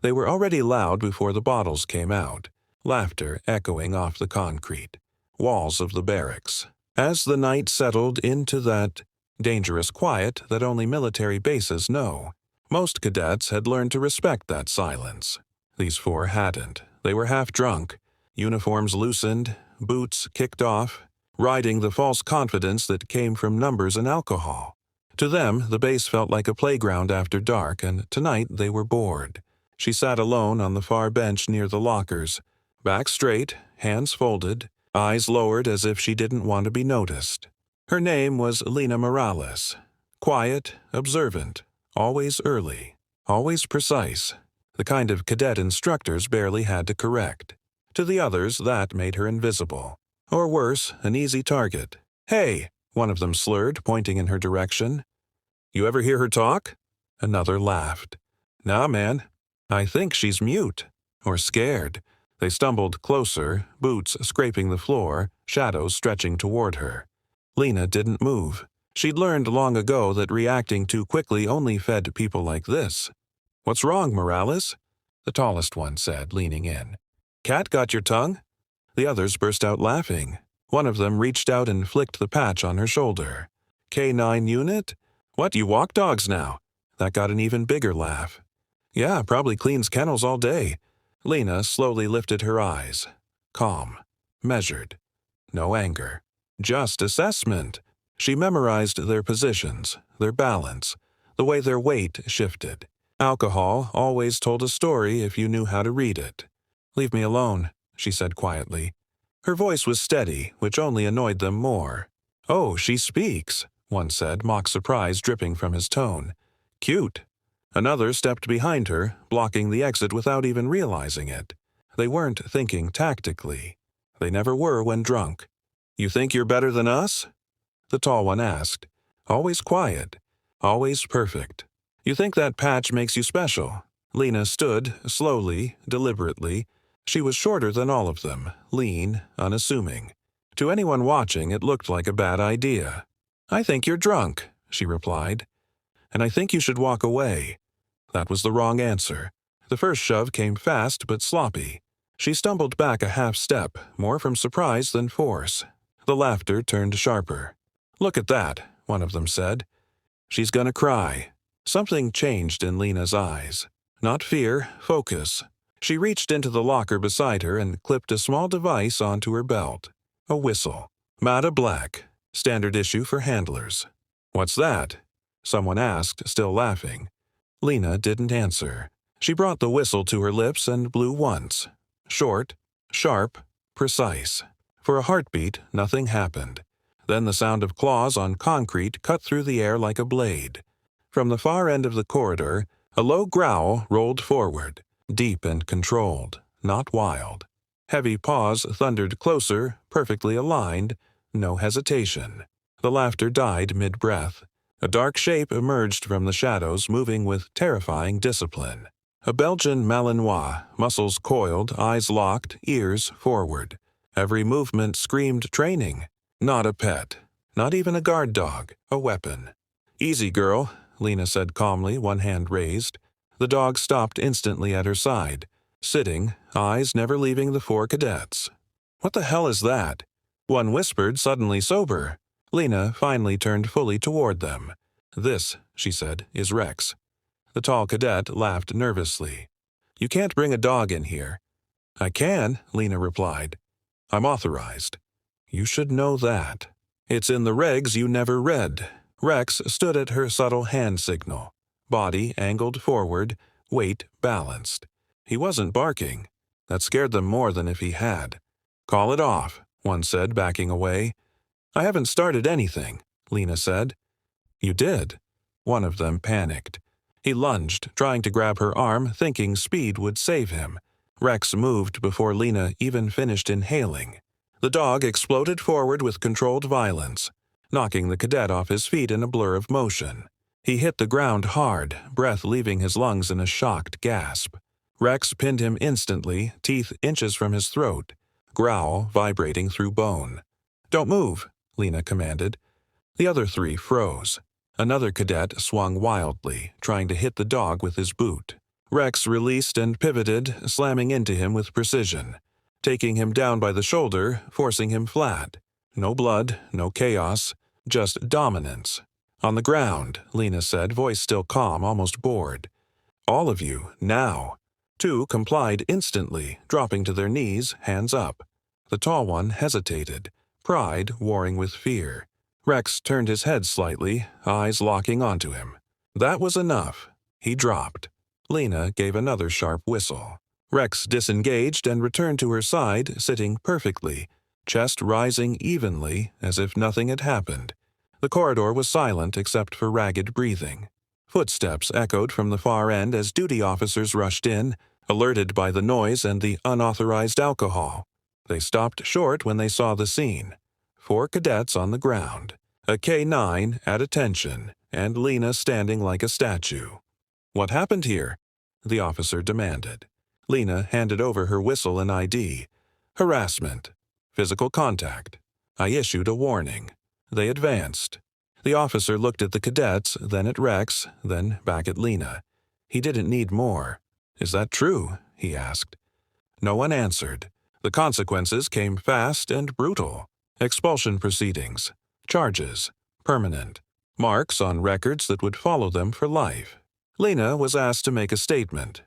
They were already loud before the bottles came out, laughter echoing off the concrete walls of the barracks. As the night settled into that dangerous quiet that only military bases know, most cadets had learned to respect that silence. These four hadn't. They were half drunk, uniforms loosened, boots kicked off, riding the false confidence that came from numbers and alcohol. To them, the base felt like a playground after dark, and tonight they were bored. She sat alone on the far bench near the lockers, back straight, hands folded, eyes lowered as if she didn't want to be noticed. Her name was Lena Morales. Quiet, observant, always early, always precise, the kind of cadet instructors barely had to correct. To the others, that made her invisible. Or worse, an easy target. "Hey," one of them slurred, pointing in her direction. "You ever hear her talk?" Another laughed. "Nah, man. I think she's mute. Or scared." They stumbled closer, boots scraping the floor, shadows stretching toward her. Lena didn't move. She'd learned long ago that reacting too quickly only fed people like this. "What's wrong, Morales?" the tallest one said, leaning in. "Cat got your tongue?" The others burst out laughing. One of them reached out and flicked the patch on her shoulder. "K9 unit? What, you walk dogs now?" That got an even bigger laugh. "Yeah, probably cleans kennels all day." Lena slowly lifted her eyes. Calm. Measured. No anger. Just assessment. She memorized their positions, their balance, the way their weight shifted. Alcohol always told a story if you knew how to read it. "Leave me alone," she said quietly. Her voice was steady, which only annoyed them more. "Oh, she speaks," one said, mock surprise dripping from his tone. "Cute." Another stepped behind her, blocking the exit without even realizing it. They weren't thinking tactically. They never were when drunk. "You think you're better than us?" the tall one asked. Always quiet. Always perfect. "You think that patch makes you special?" Lena stood, slowly, deliberately. She was shorter than all of them, lean, unassuming. To anyone watching, it looked like a bad idea. "I think you're drunk," she replied. "And I think you should walk away." That was the wrong answer. The first shove came fast but sloppy. She stumbled back a half step, more from surprise than force. The laughter turned sharper. "Look at that," one of them said. "She's gonna cry." Something changed in Lena's eyes. Not fear, focus. She reached into the locker beside her and clipped a small device onto her belt. A whistle. Mata Black. Standard issue for handlers. "What's that?" someone asked, still laughing. Lena didn't answer. She brought the whistle to her lips and blew once. Short, sharp, precise. For a heartbeat, nothing happened. Then the sound of claws on concrete cut through the air like a blade. From the far end of the corridor, a low growl rolled forward, deep and controlled, not wild. Heavy paws thundered closer, perfectly aligned, no hesitation. The laughter died mid-breath. A dark shape emerged from the shadows, moving with terrifying discipline. A Belgian Malinois, muscles coiled, eyes locked, ears forward. Every movement screamed training. Not a pet. Not even a guard dog. A weapon. "Easy, girl," Lena said calmly, one hand raised. The dog stopped instantly at her side, sitting, eyes never leaving the four cadets. "What the hell is that?" One whispered, suddenly sober. Lena finally turned fully toward them. "This," she said, "is Rex." The tall cadet laughed nervously. "You can't bring a dog in here." "I can," Lena replied. "I'm authorized." "You should know that. It's in the regs you never read." Rex stood at her subtle hand signal. Body angled forward, weight balanced. He wasn't barking. That scared them more than if he had. "Call it off," one said, backing away. "I haven't started anything," Lena said. "You did." One of them panicked. He lunged, trying to grab her arm, thinking speed would save him. Rex moved before Lena even finished inhaling. The dog exploded forward with controlled violence, knocking the cadet off his feet in a blur of motion. He hit the ground hard, breath leaving his lungs in a shocked gasp. Rex pinned him instantly, teeth inches from his throat, growl vibrating through bone. "Don't move," Lena commanded. The other three froze. Another cadet swung wildly, trying to hit the dog with his boot. Rex released and pivoted, slamming into him with precision, taking him down by the shoulder, forcing him flat. No blood, no chaos, just dominance. On the ground, Lena said, voice still calm, almost bored. All of you, now. Two complied instantly, dropping to their knees, hands up. The tall one hesitated, pride warring with fear. Rex turned his head slightly, eyes locking onto him. That was enough. He dropped. Lena gave another sharp whistle. Rex disengaged and returned to her side, sitting perfectly, chest rising evenly as if nothing had happened. The corridor was silent except for ragged breathing. Footsteps echoed from the far end as duty officers rushed in, alerted by the noise and the unauthorized alcohol. They stopped short when they saw the scene. 4 cadets on the ground, a K-9 at attention, and Lena standing like a statue. "What happened here?" the officer demanded. Lena handed over her whistle and ID. "Harassment. Physical contact. I issued a warning." They advanced. The officer looked at the cadets, then at Rex, then back at Lena. He didn't need more. "Is that true?" he asked. No one answered. The consequences came fast and brutal. Expulsion proceedings. Charges. Permanent. Marks on records that would follow them for life. Lena was asked to make a statement.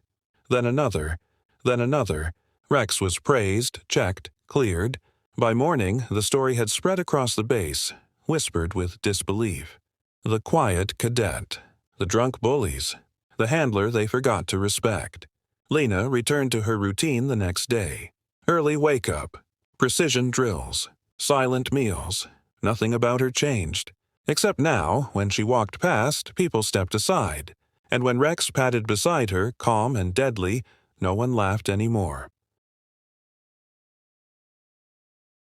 Then another. Then another. Rex was praised, checked, cleared. By morning, the story had spread across the base, whispered with disbelief. The quiet cadet. The drunk bullies. The handler they forgot to respect. Lena returned to her routine the next day. Early wake-up. Precision drills. Silent meals. Nothing about her changed. Except now, when she walked past, people stepped aside. And when Rex padded beside her, calm and deadly, no one laughed anymore.